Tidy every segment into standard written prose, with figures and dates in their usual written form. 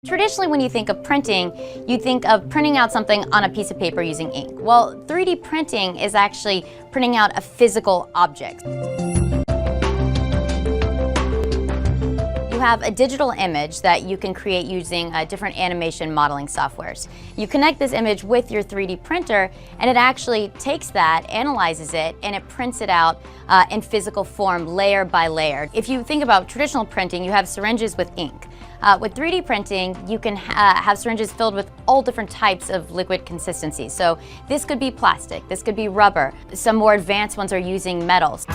Traditionally, when you think of printing, you think of printing out something on a piece of paper using ink. Well, 3D printing is actually printing out a physical object. You have a digital image that you can create using different animation modeling softwares. You connect this image with your 3D printer, and it actually takes that, analyzes it, and it prints it out in physical form, layer by layer. If you think about traditional printing, you have syringes with ink. With 3D printing, you can have syringes filled with all different types of liquid consistencies. So this could be plastic, this could be rubber. Some more advanced ones are using metals.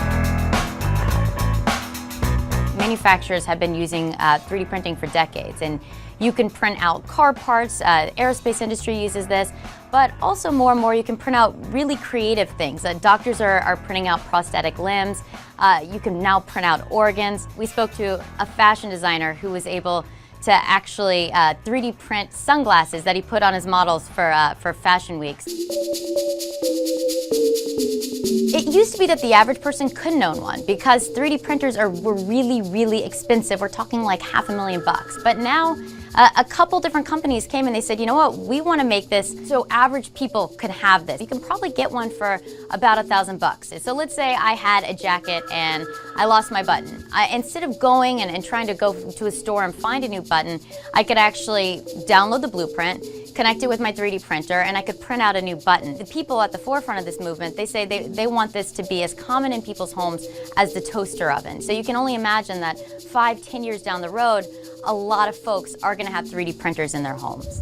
Manufacturers have been using 3D printing for decades, and you can print out car parts. Aerospace industry uses this, but also more and more you can print out really creative things. Doctors are printing out prosthetic limbs. You can now print out organs. We spoke to a fashion designer who was able to actually 3D print sunglasses that he put on his models for fashion weeks. It used to be that the average person couldn't own one because 3D printers were really, really expensive. We're talking like $500,000. But now a couple different companies came and they said, you know what, we want to make this so average people could have this. You can probably get one for about $1,000. So let's say I had a jacket and I lost my button. Instead of going and trying to go to a store and find a new button, I could actually download the blueprint, connect it with my 3D printer, and I could print out a new button. The people at the forefront of this movement, they say they want this to be as common in people's homes as the toaster oven. So you can only imagine that 5-10 years down the road, a lot of folks are going to have 3D printers in their homes.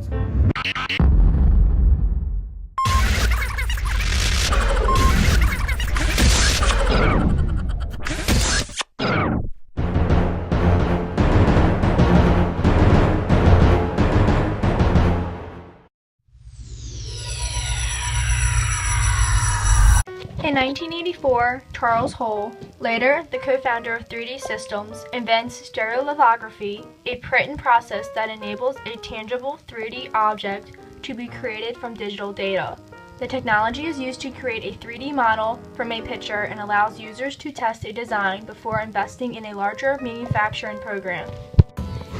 In 1984, Charles Hull, later the co-founder of 3D Systems, invents stereolithography, a printing process that enables a tangible 3D object to be created from digital data. The technology is used to create a 3D model from a picture and allows users to test a design before investing in a larger manufacturing program.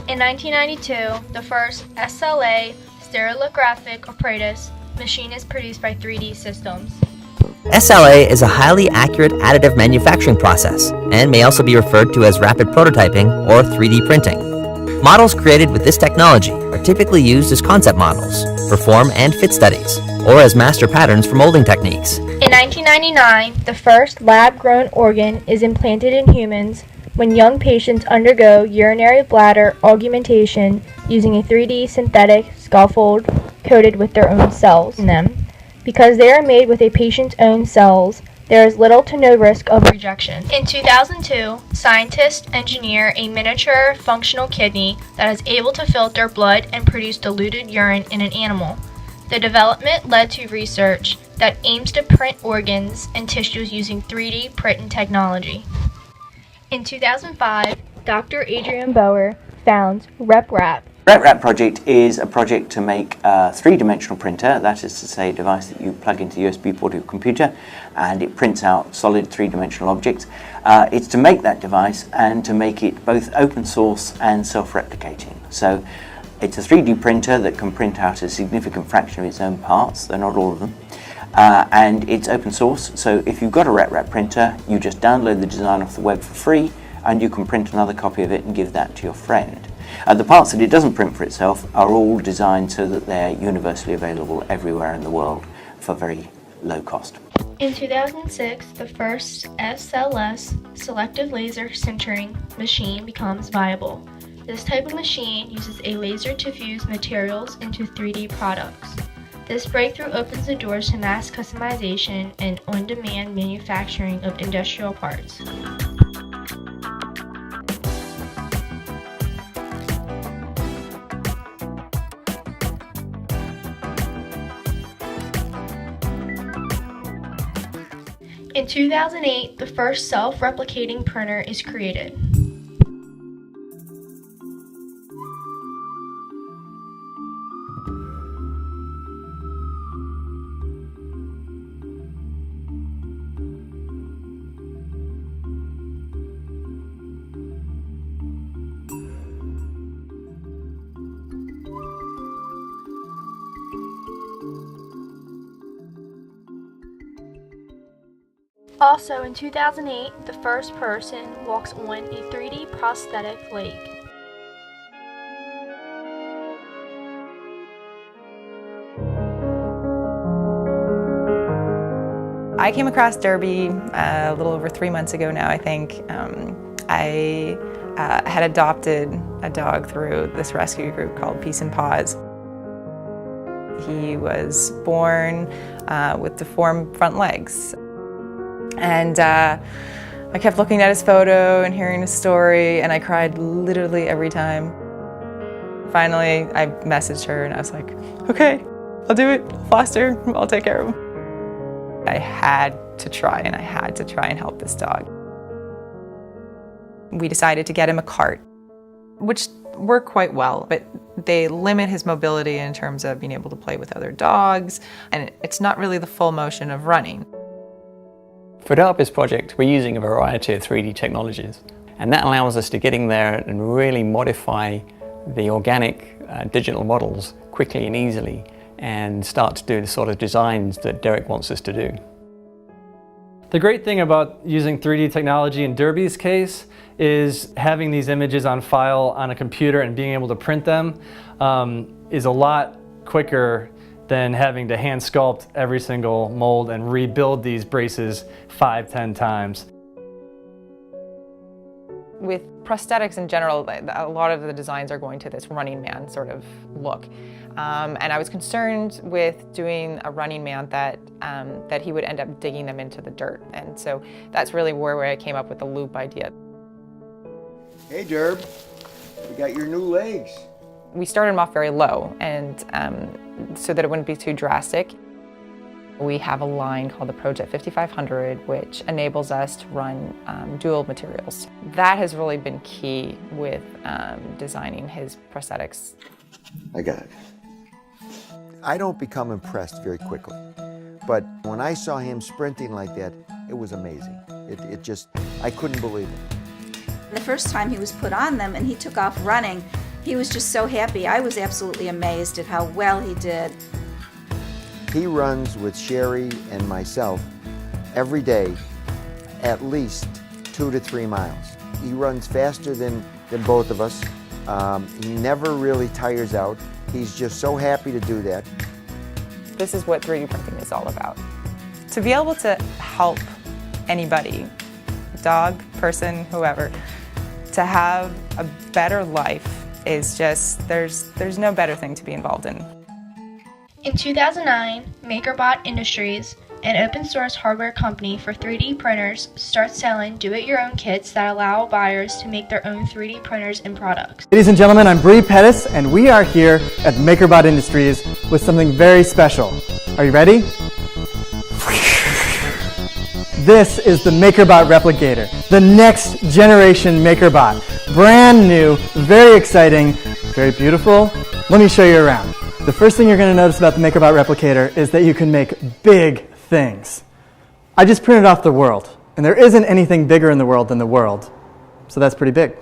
In 1992, the first SLA stereolithographic apparatus machine is produced by 3D Systems. SLA is a highly accurate additive manufacturing process and may also be referred to as rapid prototyping or 3D printing. Models created with this technology are typically used as concept models for form and fit studies or as master patterns for molding techniques. In 1999, the first lab-grown organ is implanted in humans when young patients undergo urinary bladder augmentation using a 3D synthetic scaffold coated with their own cells in them. Because they are made with a patient's own cells, there is little to no risk of rejection. In 2002, scientists engineer a miniature functional kidney that is able to filter blood and produce diluted urine in an animal. The development led to research that aims to print organs and tissues using 3D printing technology. In 2005, Dr. Adrian Bauer founds RepRap. RepRap project is a project to make a three-dimensional printer, that is to say a device that you plug into the USB port of your computer and it prints out solid three-dimensional objects. It's to make that device and to make it both open source and self-replicating. So it's a 3D printer that can print out a significant fraction of its own parts, though not all of them. And it's open source, so if you've got a RepRap printer, you just download the design off the web for free and you can print another copy of it and give that to your friend. The parts that it doesn't print for itself are all designed so that they're universally available everywhere in the world for very low cost. In 2006, the first SLS selective laser sintering machine becomes viable. This type of machine uses a laser to fuse materials into 3D products. This breakthrough opens the doors to mass customization and on-demand manufacturing of industrial parts. In 2008, the first self-replicating printer is created. Also in 2008, the first person walks on a 3D prosthetic leg. I came across Derby a little over 3 months ago now, I think. I had adopted a dog through this rescue group called Peace and Paws. He was born with deformed front legs. And I kept looking at his photo and hearing his story, and I cried literally every time. Finally, I messaged her and I was like, okay, I'll do it, foster, I'll take care of him. I had to try and help this dog. We decided to get him a cart, which worked quite well, but they limit his mobility in terms of being able to play with other dogs, and it's not really the full motion of running. For Derby's project, we're using a variety of 3D technologies, and that allows us to get in there and really modify the organic digital models quickly and easily and start to do the sort of designs that Derek wants us to do. The great thing about using 3D technology in Derby's case is having these images on file on a computer and being able to print them is a lot quicker than having to hand sculpt every single mold and rebuild these braces 5-10 times. With prosthetics in general, a lot of the designs are going to this Running Man sort of look. And I was concerned with doing a Running Man that he would end up digging them into the dirt. And so that's really where I came up with the loop idea. Hey Derb, we got your new legs. We started him off very low, and so that it wouldn't be too drastic. We have a line called the Project 5500, which enables us to run dual materials. That has really been key with designing his prosthetics. I got it. I don't become impressed very quickly, but when I saw him sprinting like that, it was amazing. It just, I couldn't believe it. The first time he was put on them and he took off running, he was just so happy. I was absolutely amazed at how well he did. He runs with Sherry and myself every day, at least 2 to 3 miles. He runs faster than both of us. He never really tires out. He's just so happy to do that. This is what 3D printing is all about. To be able to help anybody, dog, person, whoever, to have a better life is just, there's no better thing to be involved in. In 2009, MakerBot Industries, an open source hardware company for 3D printers, starts selling do-it-your-own kits that allow buyers to make their own 3D printers and products. Ladies and gentlemen, I'm Bree Pettis, and we are here at MakerBot Industries with something very special. Are you ready? This is the MakerBot Replicator, the next generation MakerBot. Brand new, very exciting, very beautiful. Let me show you around. The first thing you're going to notice about the MakerBot Replicator is that you can make big things. I just printed off the world, and there isn't anything bigger in the world than the world, so that's pretty big.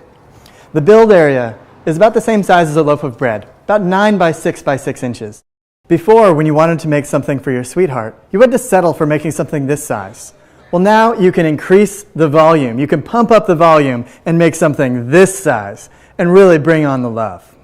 The build area is about the same size as a loaf of bread, about 9 by 6 by 6 inches. Before, when you wanted to make something for your sweetheart, you had to settle for making something this size. Well, now you can increase the volume. You can pump up the volume and make something this size and really bring on the love.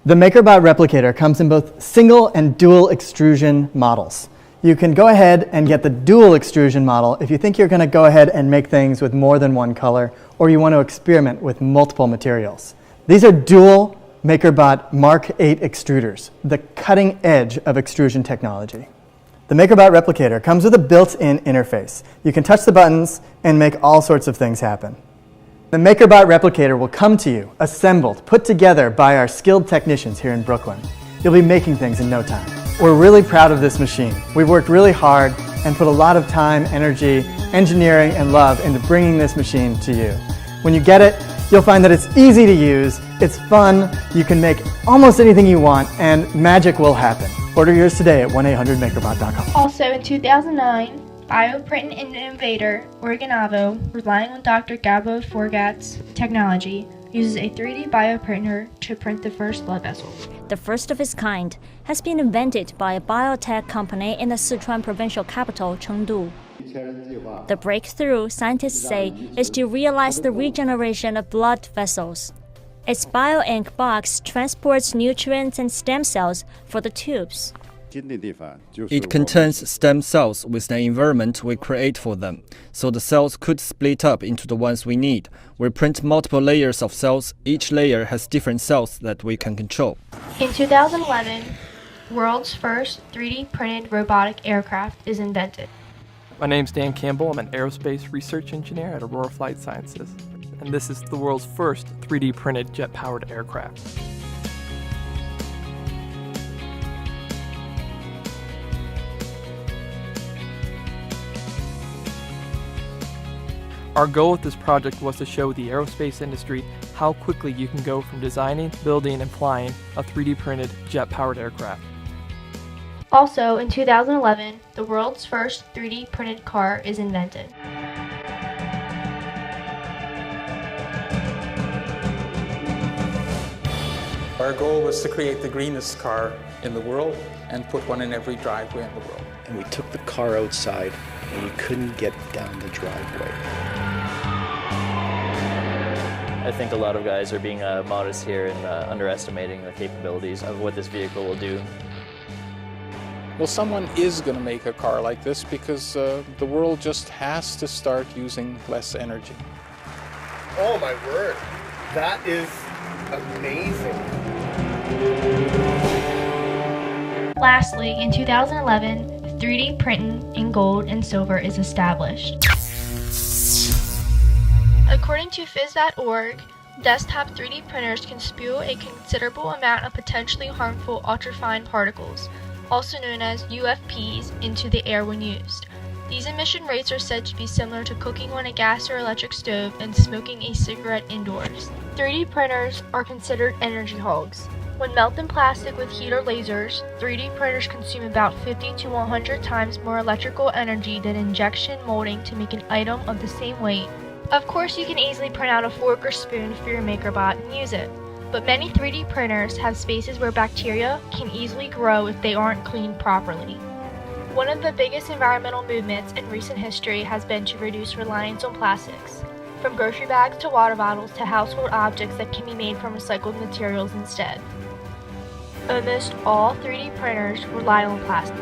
The MakerBot Replicator comes in both single and dual extrusion models. You can go ahead and get the dual extrusion model if you think you're going to go ahead and make things with more than one color, or you want to experiment with multiple materials. These are dual MakerBot Mark 8 extruders, the cutting edge of extrusion technology. The MakerBot Replicator comes with a built-in interface. You can touch the buttons and make all sorts of things happen. The MakerBot Replicator will come to you, assembled, put together by our skilled technicians here in Brooklyn. You'll be making things in no time. We're really proud of this machine. We've worked really hard and put a lot of time, energy, engineering, and love into bringing this machine to you. When you get it, you'll find that it's easy to use, it's fun, you can make almost anything you want, and magic will happen. Order yours today at 1-800-MakerBot.com. Also in 2009, bioprint innovator Organavo, relying on Dr. Gabo Forgat's technology, uses a 3D bioprinter to print the first blood vessel. The first of its kind has been invented by a biotech company in the Sichuan provincial capital, Chengdu. The breakthrough, scientists say, is to realize the regeneration of blood vessels. Its bioink box transports nutrients and stem cells for the tubes. It contains stem cells with the environment we create for them, so the cells could split up into the ones we need. We print multiple layers of cells. Each layer has different cells that we can control. In 2011, world's first 3D printed robotic aircraft is invented. My name's Dan Campbell. I'm an aerospace research engineer at Aurora Flight Sciences, and this is the world's first 3D printed jet-powered aircraft. Our goal with this project was to show the aerospace industry how quickly you can go from designing, building, and flying a 3D printed jet-powered aircraft. Also, in 2011, the world's first 3D printed car is invented. Our goal was to create the greenest car in the world and put one in every driveway in the world. And we took the car outside and we couldn't get down the driveway. I think a lot of guys are being modest here and underestimating the capabilities of what this vehicle will do. Well, someone is going to make a car like this because the world just has to start using less energy. Oh my word, that is amazing. Lastly, in 2011, 3D printing in gold and silver is established. According to phys.org, desktop 3D printers can spew a considerable amount of potentially harmful ultrafine particles, also known as UFPs, into the air when used. These emission rates are said to be similar to cooking on a gas or electric stove and smoking a cigarette indoors. 3D printers are considered energy hogs. When melting plastic with heat or lasers, 3D printers consume about 50 to 100 times more electrical energy than injection molding to make an item of the same weight. Of course, you can easily print out a fork or spoon for your MakerBot and use it. But many 3D printers have spaces where bacteria can easily grow if they aren't cleaned properly. One of the biggest environmental movements in recent history has been to reduce reliance on plastics, from grocery bags to water bottles to household objects that can be made from recycled materials instead. Almost all 3D printers rely on plastic.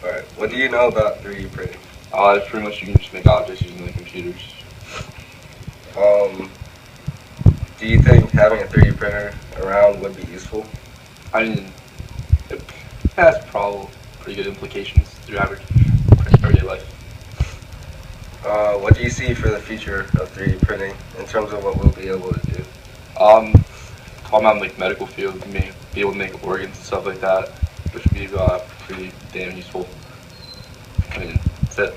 Alright, what do you know about 3D printing? It's pretty much you can just make objects using the computers. Do you think having a 3D printer around would be useful? I mean, it has probably pretty good implications through everyday life. What do you see for the future of 3D printing in terms of what we'll be able to do? Talking about like medical field, you may be able to make organs and stuff like that, which would be pretty damn useful. I mean, that's it.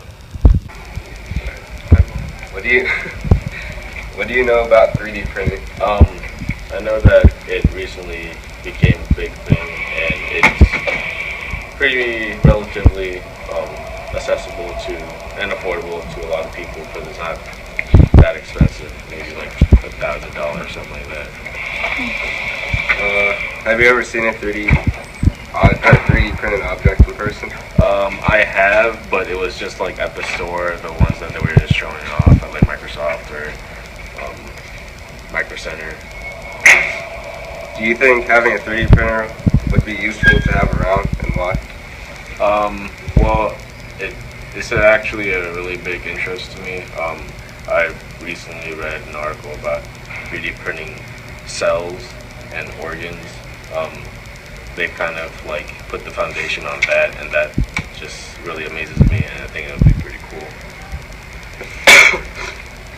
What do you know about 3D printing? I know that it recently became a big thing, and it's pretty relatively accessible to and affordable to a lot of people because it's not that expensive. Maybe like $1,000 or something like that. Have you ever seen a 3D printed object in person? I have, but it was just like at the store, the ones that they were just showing off at like Microsoft or Micro Center. Do you think having a 3D printer would be useful to have around, and why? Well, it's actually a really big interest to me. I recently read an article about 3D printing cells and organs. They've kind of like put the foundation on that, and that just really amazes me, and I think it would be pretty cool.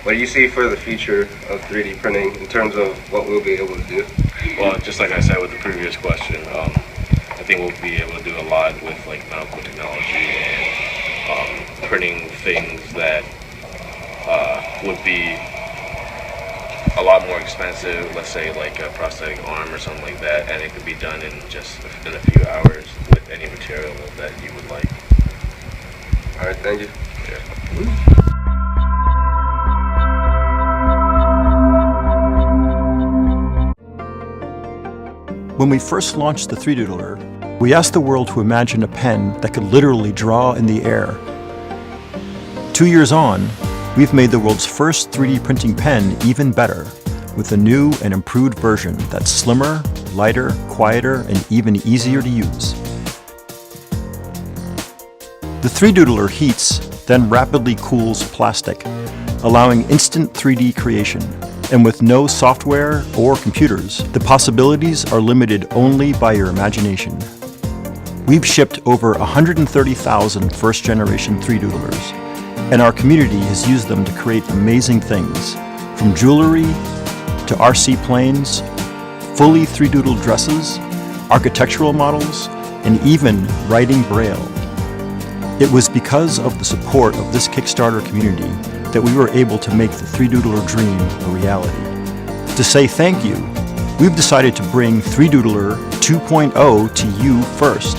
What do you see for the future of 3D printing in terms of what we'll be able to do? Well, just like I said with the previous question, I think we'll be able to do a lot with like medical technology and printing things that would be a lot more expensive, let's say like a prosthetic arm or something like that, and it could be done in just in a few hours with any material that you would like. Alright, thank you. Yeah. When we first launched the 3Doodler, we asked the world to imagine a pen that could literally draw in the air. 2 years on, we've made the world's first 3D printing pen even better, with a new and improved version that's slimmer, lighter, quieter, and even easier to use. The 3Doodler heats, then rapidly cools plastic, allowing instant 3D creation. And with no software or computers, the possibilities are limited only by your imagination. We've shipped over 130,000 first-generation 3Doodlers, and our community has used them to create amazing things, from jewelry to RC planes, fully 3Doodled dresses, architectural models, and even writing Braille. It was because of the support of this Kickstarter community that we were able to make the 3Doodler dream a reality. To say thank you, we've decided to bring 3Doodler 2.0 to you first.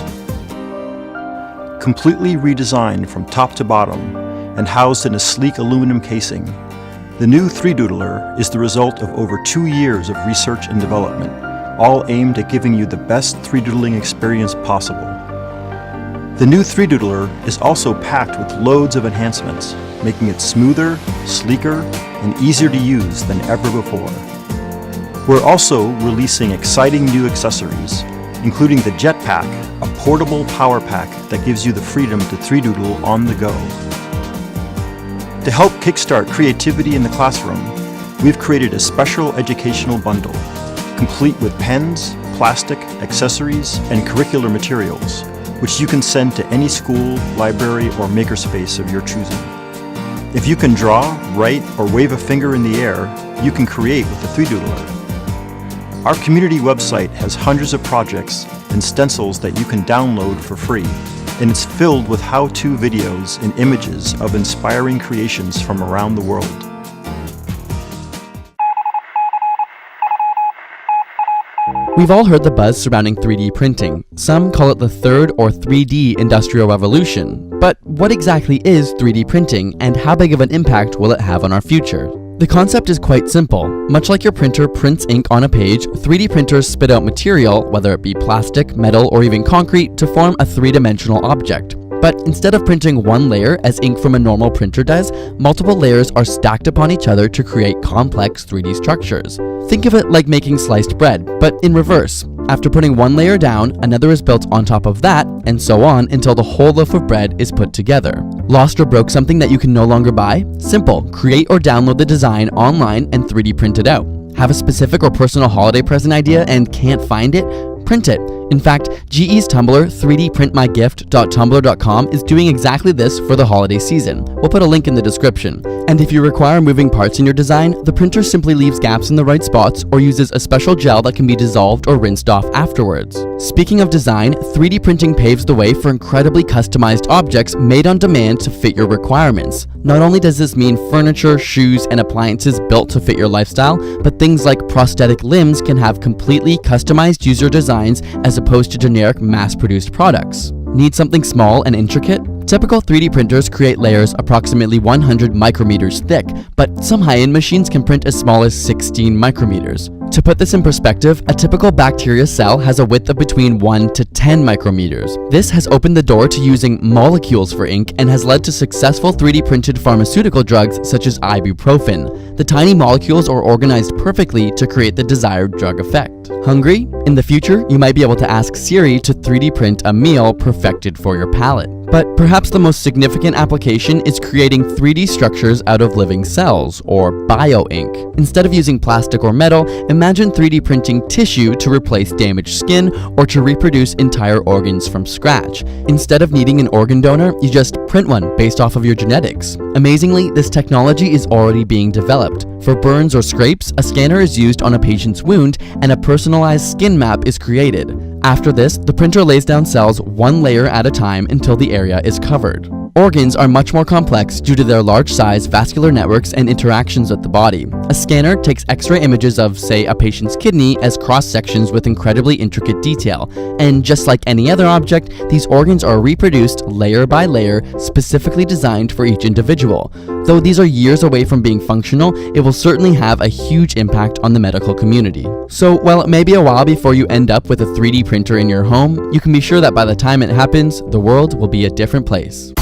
Completely redesigned from top to bottom and housed in a sleek aluminum casing, the new 3Doodler is the result of over 2 years of research and development, all aimed at giving you the best 3Doodling experience possible. The new 3Doodler is also packed with loads of enhancements, making it smoother, sleeker, and easier to use than ever before. We're also releasing exciting new accessories, including the Jetpack, a portable power pack that gives you the freedom to 3Doodle on the go. To help kickstart creativity in the classroom, we've created a special educational bundle, complete with pens, plastic, accessories, and curricular materials, which you can send to any school, library, or makerspace of your choosing. If you can draw, write, or wave a finger in the air, you can create with the 3Doodler. Our community website has hundreds of projects and stencils that you can download for free, and it's filled with how-to videos and images of inspiring creations from around the world. We've all heard the buzz surrounding 3D printing. Some call it the third or 3D industrial revolution. But what exactly is 3D printing, and how big of an impact will it have on our future? The concept is quite simple. Much like your printer prints ink on a page, 3D printers spit out material, whether it be plastic, metal, or even concrete, to form a three-dimensional object. But instead of printing one layer as ink from a normal printer does, multiple layers are stacked upon each other to create complex 3D structures. Think of it like making sliced bread, but in reverse. After putting one layer down, another is built on top of that, and so on until the whole loaf of bread is put together. Lost or broke something that you can no longer buy? Simple. Create or download the design online and 3D print it out. Have a specific or personal holiday present idea and can't find it? Print it. In fact, GE's Tumblr, 3dprintmygift.tumblr.com, is doing exactly this for the holiday season. We'll put a link in the description. And if you require moving parts in your design, the printer simply leaves gaps in the right spots or uses a special gel that can be dissolved or rinsed off afterwards. Speaking of design, 3D printing paves the way for incredibly customized objects made on demand to fit your requirements. Not only does this mean furniture, shoes, and appliances built to fit your lifestyle, but things like prosthetic limbs can have completely customized user designs as opposed to generic mass-produced products. Need something small and intricate? Typical 3D printers create layers approximately 100 micrometers thick, but some high-end machines can print as small as 16 micrometers. To put this in perspective, a typical bacteria cell has a width of between 1 to 10 micrometers. This has opened the door to using molecules for ink and has led to successful 3D printed pharmaceutical drugs such as ibuprofen. The tiny molecules are organized perfectly to create the desired drug effect. Hungry? In the future, you might be able to ask Siri to 3D print a meal perfected for your palate. But perhaps the most significant application is creating 3D structures out of living cells, or bio-ink. Instead of using plastic or metal, imagine 3D printing tissue to replace damaged skin or to reproduce entire organs from scratch. Instead of needing an organ donor, you just print one based off of your genetics. Amazingly, this technology is already being developed. For burns or scrapes, a scanner is used on a patient's wound and a personalized skin map is created. After this, the printer lays down cells one layer at a time until the area is covered. Organs are much more complex due to their large size, vascular networks, and interactions with the body. A scanner takes X-ray images of, say, a patient's kidney as cross-sections with incredibly intricate detail. And just like any other object, these organs are reproduced layer by layer, specifically designed for each individual. Though these are years away from being functional, it will certainly have a huge impact on the medical community. So while it may be a while before you end up with a 3D printer in your home, you can be sure that by the time it happens, the world will be a different place.